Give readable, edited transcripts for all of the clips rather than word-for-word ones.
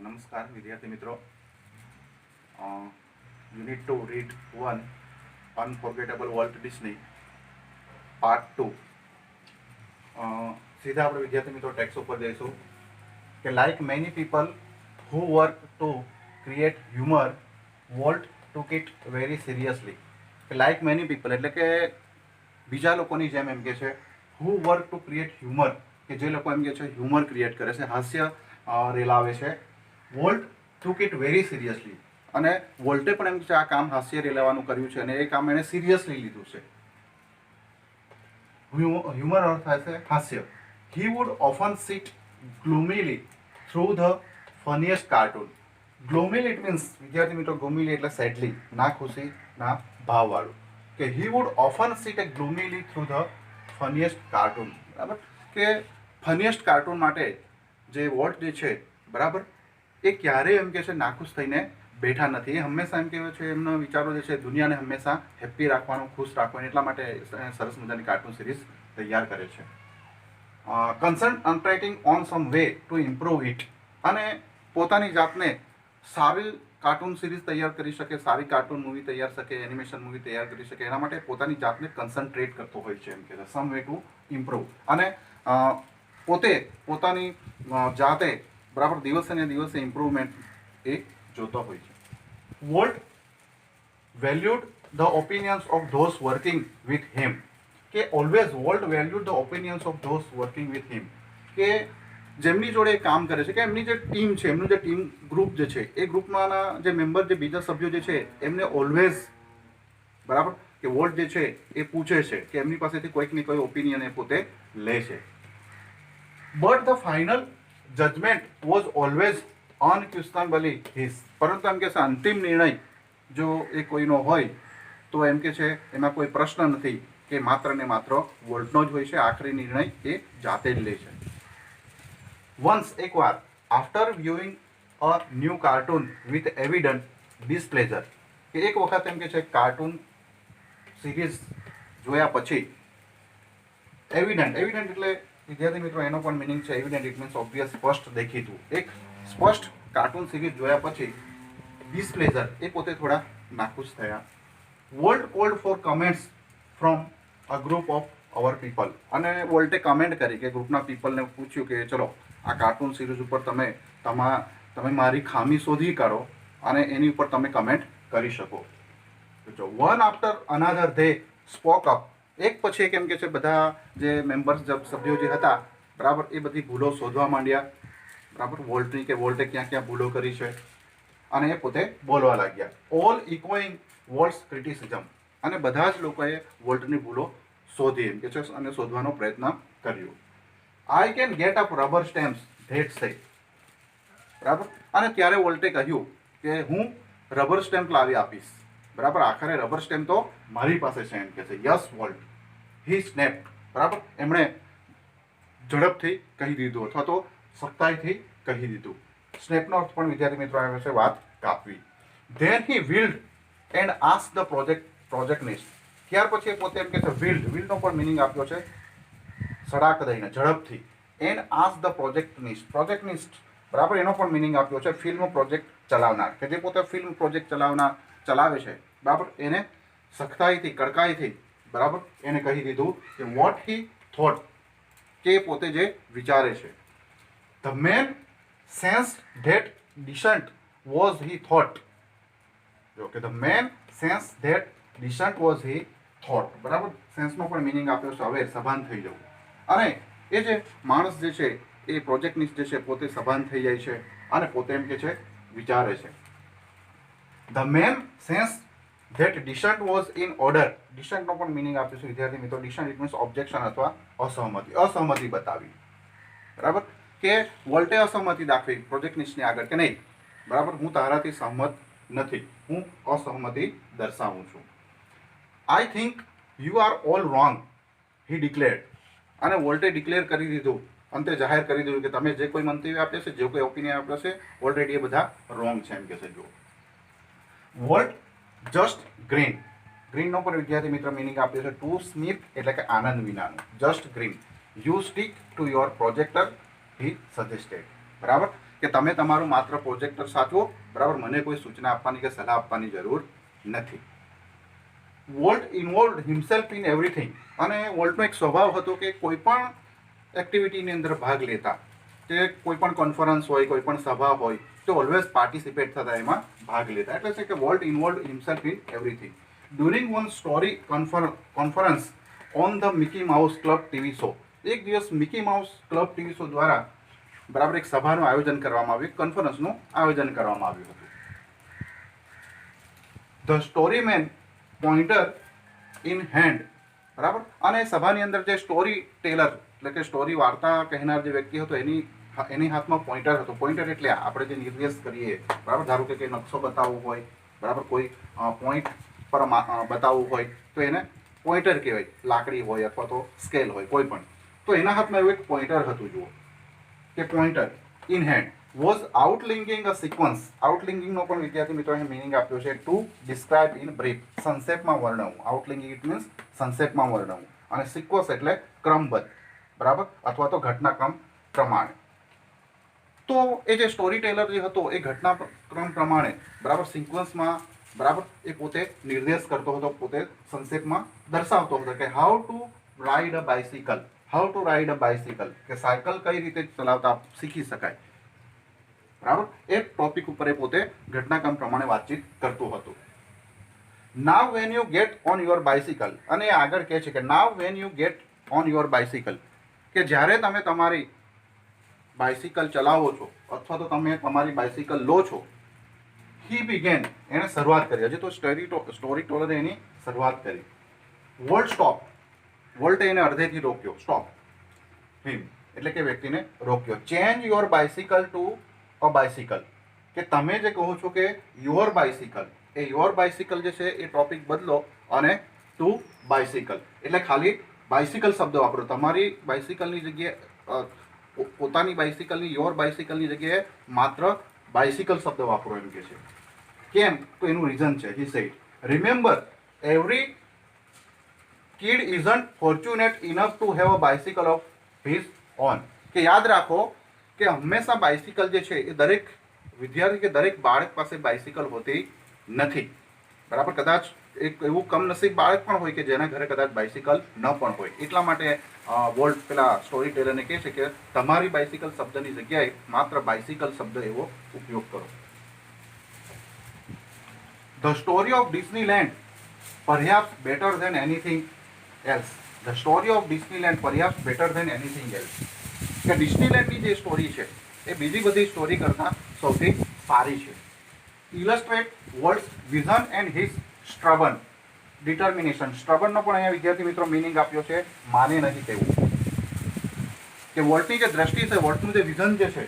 નમસ્કાર વિદ્યાર્થી મિત્રો. Unit 2 read 1 unforgettable Walt Disney part 2. સીધા આપણે વિદ્યાર્થી મિત્રો ટેક્સ્ટ ઉપર જઈશું કે like many people who work to create humour Walt took it very seriously. કે લાઇક મેની પીપલ એટલે કે બીજા લોકોની જેમ એમ કે છે who work to create humour, કે જે લોકો એમ કે છે હ્યુમર ક્રિએટ કરે છે, હાસ્ય રેલાવે છે. Volt took it very seriously, અને વોલ્ટે પણ એમ છે આ કામ હાસ્ય રેલાવાનું કર્યું છે અને એ કામ એણે સિરિયસલી લીધું છે. હ્યુમર અર્થ થાય છે હાસ્ય. He would often sit glumly through the funniest cartoon. Glumly it means વિદ્યાર્થી મિત્રો, ગ્લુમીલી એટલે સેડલી, ના ખુશી ના ભાવવાળું. કે he would often sit a glumly through the funniest cartoon. બરાબર, કે ફનીએસ્ટ કાર્ટૂન માટે જે વોલ્ટ જે છે બરાબર, એ ક્યારેય એમ કે છે નાખુશ થઈને બેઠા નથી. એ હંમેશા એમ કહેવાય છે એમનો વિચારો જે છે દુનિયાને હંમેશા હેપ્પી રાખવાનું, ખુશ રાખવાનું, એટલા માટે સરસ મજાની કાર્ટૂન સિરીઝ તૈયાર કરે છે. Concentrating on some way to improve it, અને પોતાની જાતને સારી કાર્ટૂન સિરીઝ તૈયાર કરી શકે, સારી કાર્ટૂન મૂવી તૈયાર શકે, એનિમેશન મૂવી તૈયાર કરી શકે, એના માટે પોતાની જાતને કન્સન્ટ્રેટ કરતો હોય છે એમ કે સમ વે ટુ ઇમ્પ્રૂવ. અને પોતે પોતાની જાતે બરાબર દિવસે ને દિવસે ઇમ્પ્રુવમેન્ટ એ જોતો હોય છે. Walt valued the opinions of those working with him. કે always Walt valued the opinions of those working with him, કે જેમની જોડે કામ કરે છે, કે એમની જે ટીમ છે, એમનું જે ટીમ ગ્રુપ જે છે, એ ગ્રુપમાંના જે મેમ્બર, જે બીજા સભ્યો જે છે, એમને ઓલવેઝ બરાબર કે વોલ્ટ જે છે એ પૂછે છે કે એમની પાસેથી કોઈક ને કોઈ ઓપિનિયન એ પોતે લે છે. But the final judgement was always unquestionably his. પરંતુ એમ કે છે અંતિમ નિર્ણય જો એ કોઈનો હોય તો એમ કે છે એમાં કોઈ પ્રશ્ન નથી, કે માત્ર ને માત્ર વોલ્ટનો જ હોય છે. આખરી નિર્ણય એ જાતે જ લે છે. વન્સ એકવાર after viewing a new cartoon with evident displeasure, કે એક વખત એમ કે છે કાર્ટૂન સિરીઝ જોયા પછી એવિડન્ટ એટલે વિદ્યાર્થી મિત્રો એનો પણ મિનિંગ છે એવિડન્ટ, ઇટ મીન્સ ઓબ્વિયસ, સ્પષ્ટ દેખીતું. એક સ્પષ્ટ કાર્ટૂન સિરીઝ જોયા પછી ડિસપ્લેઝર એ પોતે થોડા નાખુશ થયા. Walt called for comments from a group of our people, અને વોલ્ટે કમેન્ટ કરી, કે ગ્રુપના પીપલને પૂછ્યું કે ચલો આ કાર્ટૂન સિરીઝ ઉપર તમે મારી ખામી શોધી કાઢો અને એની ઉપર તમે કમેન્ટ કરી શકો. One after another they spoke up. એક પછી એક એમ કે છે બધા જે મેમ્બર્સ, સભ્યો જે હતા બરાબર, એ બધી ભૂલો શોધવા માંડ્યા બરાબર વોલ્ટની, કે વોલ્ટે ક્યાં ક્યાં ભૂલો કરી છે, અને એ પોતે બોલવા લાગ્યા. ઓલ ઇકોઈંગ વોલ્ટ્સ ક્રિટિસિઝમ, અને બધા જ લોકોએ વોલ્ટની ભૂલો શોધી એમ કે છે અને શોધવાનો પ્રયત્ન કર્યો. I can get up rubber stamps that સે. બરાબર, અને ત્યારે વોલ્ટે કહ્યું કે હું રબર સ્ટેમ્પ લાવી આપીશ. બરાબર, આખરે રબર સ્ટેમ્પ તો મારી પાસે છે એમ કે છે. યસ વોલ્ટ હી સ્નેપ. બરાબર, એમણે ઝડપથી કહી દીધું અથવા તો સખ્તાઈથી કહી દીધું. સ્નેપનો અર્થ પણ વિદ્યાર્થી મિત્રો આવે છે વાત કાપવી. Then he wheeled and ask the projectionist. ત્યાર પછી પોતે એમ કે છે વિલ્ડનો પણ મિનિંગ આપ્યો છે સડાક દઈને, ઝડપથી. એન્ડ આસ્ક ધ પ્રોજેક્ટનિસ્ટ બરાબર, એનો પણ મિનિંગ આપ્યો છે ફિલ્મ પ્રોજેક્ટ ચલાવનાર, કે જે પોતે ફિલ્મ પ્રોજેક્ટ ચલાવે છે બરાબર, એને સખ્તાઈથી, કડકાઈથી બરાબર એને કહી દીધું કે વોટ હી થોટ, કે પોતે જે વિચારે છે. The man sense that decent was he thought. જો કે the man sense that decent was he thought. બરાબર, સેન્સનો પણ મિનિંગ આપ્યો છે હવે સભાન થઈ જવું. અને એ જે માણસ જે છે એ પ્રોજેક્ટનિસ્ટ જે છે પોતે સભાન થઈ જાય છે અને પોતે એમ કે છે વિચારે છે. The man sense that decent was in order. ડિસન્ટનો પણ મિનિંગ આપ્યો છે વિદ્યાર્થી મિત્રો. ડિસન્ટ ઇટ મીન્સ ઓબ્જેક્શન અથવા અસહમતિ બતાવી. બરાબર, કે વોલ્ટે અસહમતિ દાખવી પ્રોજેક્ટનિસ્ટની આગળ કે નહીં બરાબર, હું તારાથી સહમત નથી, હું અસહમતિ દર્શાવું છું. I think you are all wrong he declared. અને વોલ્ટે ડિક્લેર કરી દીધું, અંતે જાહેર કરી દીધું કે તમે જે કોઈ મંતવ્ય આપ્યા છે, જે કોઈ ઓપિનિયન આપ્યો છે, ઓલરેડી એ બધા રોંગ છે એમ કે છે. જો વોલ્ટ જસ્ટ ગ્રીન. ગ્રીનનો પણ વિદ્યાર્થી મિત્ર મિનિંગ આપ્યો છે ટુ સ્મિત એટલે કે આનંદ વિનાનું. Just green. You stick to your projector he suggested. બરાબર, કે તમે તમારું માત્ર પ્રોજેક્ટર સાચવો, બરાબર, મને કોઈ સૂચના આપવાની કે સલાહ આપવાની જરૂર નથી. Volt involve himself in everything, અને વોલ્ટનો એક સ્વભાવ હતો કે કોઈ પણ એક્ટિવિટીની અંદર ભાગ લેતા, કે કોઈ પણ કોન્ફરન્સ હોય, કોઈ પણ સભા હોય, તો ઓલવેઝ પાર્ટિસિપેટ થતા, એમાં ભાગ લેતા. એટલે છે કે volt involve himself in everything. During one story conference on the Mickey mouse club TV show, એક દિવસ Mickey mouse club TV show દ્વારા, બરાબર, એક સભાનું આયોજન કરવામાં આવ્યું, કોન્ફરન્સનું આયોજન કરવામાં આવ્યું હતું. ધ સ્ટોરીમેન પોઇન્ટર ઇન હેન્ડ, બરાબર, અને સભાની અંદર જે સ્ટોરી ટેલર એટલે કે સ્ટોરી વાર્તા કહેનાર જે વ્યક્તિ હતો એની હાથમાં પોઇન્ટર હતો. પોઇન્ટર એટલે આપણે જે નિર્દેશ કરીએ, બરાબર, ધારો કે નકશો બતાવવો હોય, બરાબર, કોઈ પોઈન્ટ પર બતાવવું હોય તો એને પોઇન્ટર કહેવાય. લાકડી હોય અથવા તો સ્કેલ હોય, કોઈ પણ, તો એના હાથમાં એવું એક પોઇન્ટર હતું. જુઓ કે pointer in hand was outlining a sequence. આઉટલિંકિંગનો પણ વિદ્યાર્થી મિત્રોએ મિનિંગ આપ્યો છે, ટુ ડિસ્ક્રાઇબ ઇન બ્રીફ, સંક્ષેપમાં વર્ણવવું. આઉટલિંકિંગ ઇટ મીન્સ સંક્ષેપમાં વર્ણવવું, અને સિક્વન્સ એટલે ક્રમબદ્ધ, બરાબર, અથવા તો ઘટનાક્રમ પ્રમાણે. તો એ જે સ્ટોરી ટેલર જે હતો એ ઘટનાક્રમ પ્રમાણે, બરાબર, સિક્વન્સમાં, બરાબર, એ પોતે નિર્દેશ કરતો હતો, પોતે સંક્ષેપમાં દર્શાવતો હતો કે how to ride a bicycle. How to ride a bicycle, કે સાયકલ કઈ રીતે ચલાવતા શીખી શકાય, બરાબર, એ ટોપિક ઉપર એ પોતે ઘટનાક્રમ પ્રમાણે વાતચીત કરતું હતું. Now when you get on your bicycle, અને એ આગળ કહે છે કે now when you get on your bicycle, કે જ્યારે તમે તમારી બાઇસિકલ ચલાવો છો અથવા તો તમે તમારી બાઇસિકલ લો છો. હી બિગેન, એણે શરૂઆત કરી. હજી તો સ્ટોરી ટેલરે એની શરૂઆત કરી. વોલ્ટ સ્ટોપ, વોલ્ટે એને અડધેથી રોક્યો. સ્ટોપ હિમ એટલે કે વ્યક્તિને રોક્યો. Change your bicycle to a bicycle, કે તમે જે કહો છો કે યોર બાઇસિકલ, એ યોર બાઇસિકલ જે છે એ ટોપિક બદલો અને ટુ બાઇસિકલ એટલે ખાલી બાઇસિકલ શબ્દ વાપરો. તમારી બાઇસિકલની જગ્યાએ, પોતાની બાઇસિકલની, યોર બાઇસિકલની જગ્યાએ માત્ર બાઇસિકલ શબ્દ વાપરો, એમ કે છે. કેમ? તો એનું રીઝન છે. He said, remember every kid isn't fortunate enough to have a bicycle of his own, કે યાદ રાખો કે હંમેશા બાઇસિકલ જે છે એ દરેક વિદ્યાર્થી કે દરેક બાળક પાસે બાઇસિકલ હોતી નથી, બરાબર. કદાચ એક એવું કમનસીબ બાળક પણ હોય કે જેના ઘરે કદાચ બાઇસિકલ ન પણ હોય. એટલા માટે વોલ્ટ પેલા સ્ટોરી ટેલરને કહે છે કે તમારી બાઇસિકલ શબ્દની જગ્યાએ માત્ર બાઇસિકલ શબ્દ એવો ઉપયોગ કરો. The story of Disneyland perhaps better than anything else. The story of Disneyland perhaps better than anything else. કે ડિસ્નીલેન્ડની જે સ્ટોરી છે એ બીજી બધી સ્ટોરી કરતાં સૌથી સારી છે. Illustrate Walt's vision and his stubborn determination. સ્ટ્રબનનો પણ અહીંયા વિદ્યાર્થી મિત્રો મિનિંગ આપ્યો છે, માને નહીં તેવું. કે વોલ્ટની જે દ્રષ્ટિ છે, વોલ્ટનું જે વિઝન જે છે,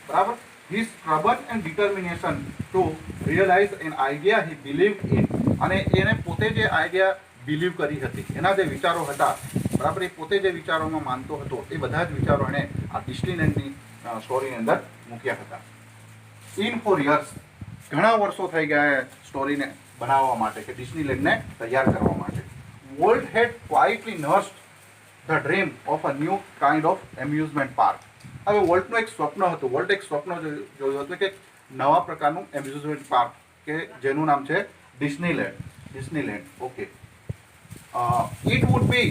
બરાબર, his stubborn and determination to realise an idea he believe in, અને એને પોતે જે આઈડિયા બિલીવ કરી હતી, એના જે વિચારો હતા, બરાબર, એ પોતે જે વિચારોમાં માનતો હતો, એ બધા જ વિચારો એણે આ ડિસ્નીલેન્ડની સ્ટોરીની અંદર મૂક્યા હતા. ઇન 4 years, ઘણા વર્ષો થઈ ગયા સ્ટોરીને બનાવવા માટે, કે ડિસ્નીલેન્ડને તૈયાર કરવા માટે. Walt had quietly nursed the dream of a new kind of amusement park. હવે વોલ્ટનું એક સ્વપ્ન હતું. વોલ્ટ એક સ્વપ્ન જોયું હતું કે નવા પ્રકારનું એમ્યુઝમેન્ટ પાર્ક, કે જેનું નામ છે Disneyland. Disneyland, okay. It would be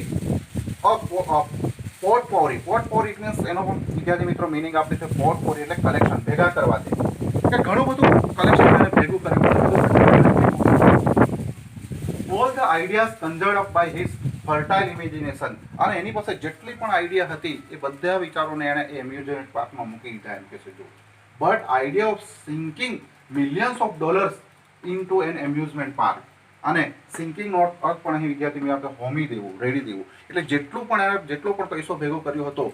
potpourri. Potpourri means એનો પણ વિદ્યાર્થી મિત્રો મિનિંગ આપે છે. પોટપોરી એટલે કલેક્શન, ભેગા કરવાથી, કે ઘણું બધું કલેક્શન એને ભેગું કર્યું. All the ideas conjured up by his fertile imagination, અને એની પાસે જેટલી પણ આઈડિયા હતી એ બધા વિચારોને એણે એ એમ્યુઝમેન્ટ પાર્કમાં મૂકી દીધા, એમ કે છે. જો but idea of sinking millions of dollars into an amusement park, અને સિંકિંગનો અર્થ પણ અહીં વિદ્યાર્થી મિત્રો આપણે હોમી દેવું, રેડી દેવું. એટલે જેટલો પણ પૈસો ભેગો કર્યો હતો,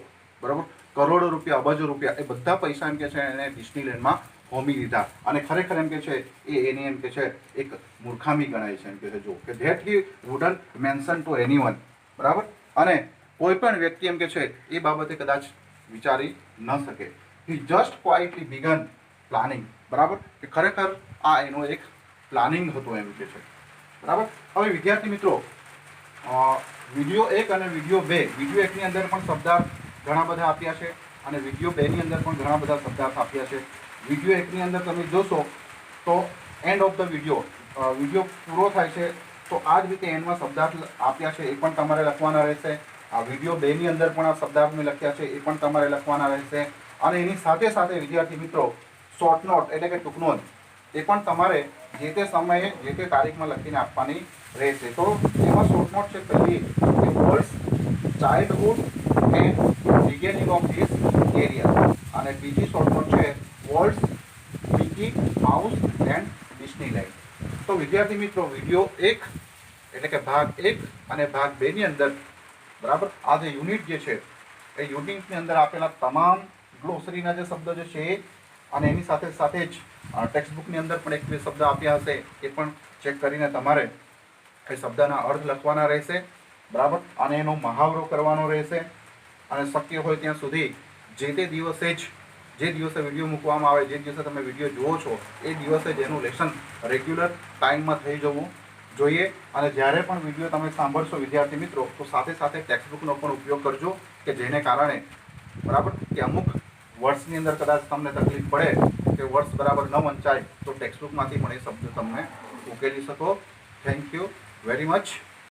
બરાબર, કરોડો રૂપિયા, અબજો રૂપિયા, એ બધા પૈસા એમ કે છે એને ડિસ્નીલેન્ડમાં હોમી દીધા. અને ખરેખર એમ કે છે એની એમ કે છે એક મૂર્ખામી ગણાય છે, એમ કે છે. જો કે that he wouldn't mention to anyone, બરાબર, અને કોઈ પણ વ્યક્તિ એમ કે છે એ બાબતે કદાચ વિચારી ન શકે. હી જસ્ટ ક્વાઇટલી બિગન પ્લાનિંગ, બરાબર, કે ખરેખર આ એનો એક પ્લાનિંગ હતું, એમ કે છે, બરાબર. હવે વિદ્યાર્થી મિત્રો, વિડીયો 1 અને વિડીયો 2, વિડીયો 1ની અંદર પણ શબ્દાર્થ ઘણા બધા આપ્યા છે, અને વિડીયો 2 ની અંદર પણ ઘણા બધા શબ્દાર્થ આપ્યા છે. વિડીયો 1 ની અંદર તમે જોશો તો એન્ડ ઓફ ધ વિડીયો પૂરો થાય છે તો આ જ રીતે એન્ડમાં શબ્દાર્થ આપ્યા છે, એ પણ તમારે લખવાના રહેશે. આ વિડીયો 2 ની અંદર પણ આ શબ્દાર્થ મેં લખ્યા છે, એ પણ તમારે લખવાના રહેશે. અને એની સાથે સાથે વિદ્યાર્થી મિત્રો શોર્ટ નોટ એટલે કે ટૂંક નોંધ એ પણ તમારે જે તે સમયે જે તે તારીખમાં લખીને આપવાની રહેશે. તો એમાં શોર્ટ નોટ છે પહેલી કે words childhood and beginning of this area, અને બીજી શોર્ટ નોટ છે વર્ડ્સ મિકી માઉસ એન્ડ ડિસ્નીલેન્ડ. તો વિદ્યાર્થી મિત્રો વિડીયો 1 એટલે કે ભાગ 1 અને ભાગ 2 ની અંદર બરાબર આ જે યુનિટ જે છે એ યુનિટની અંદર આપેલા તમામ ગ્લોસરીના જે શબ્દ જે છે અને એની સાથે સાથે જ ટેક્સ્ટબુકની અંદર પણ 1-2 શબ્દ આપ્યા હશે, એ પણ ચેક કરીને તમારે એ શબ્દના અર્થ લખવાના રહેશે બરાબર. અને એનો મહાવરો કરવાનો રહેશે. અને શક્ય હોય ત્યાં સુધી જે તે દિવસે જ જે દિવસે વિડીયો મૂકવામાં આવે, જે દિવસે તમે વિડીયો જુઓ છો એ દિવસે જ એનું લેસન રેગ્યુલર ટાઈમમાં થઈ જવું જોઈએ. અને જ્યારે પણ વિડીયો તમે સાંભળશો વિદ્યાર્થી મિત્રો તો સાથે સાથે ટેક્સ્ટબુકનો પણ ઉપયોગ કરજો કે જેને કારણે બરાબર કે અમુક વર્ડ્સની અંદર કદાચ તમને તકલીફ પડે કે વર્ડ્સ બરાબર ન વંચાય તો ટેક્સ્ટબુકમાંથી પણ એ શબ્દ તમને ઉકેલી શકો. Thank you very much.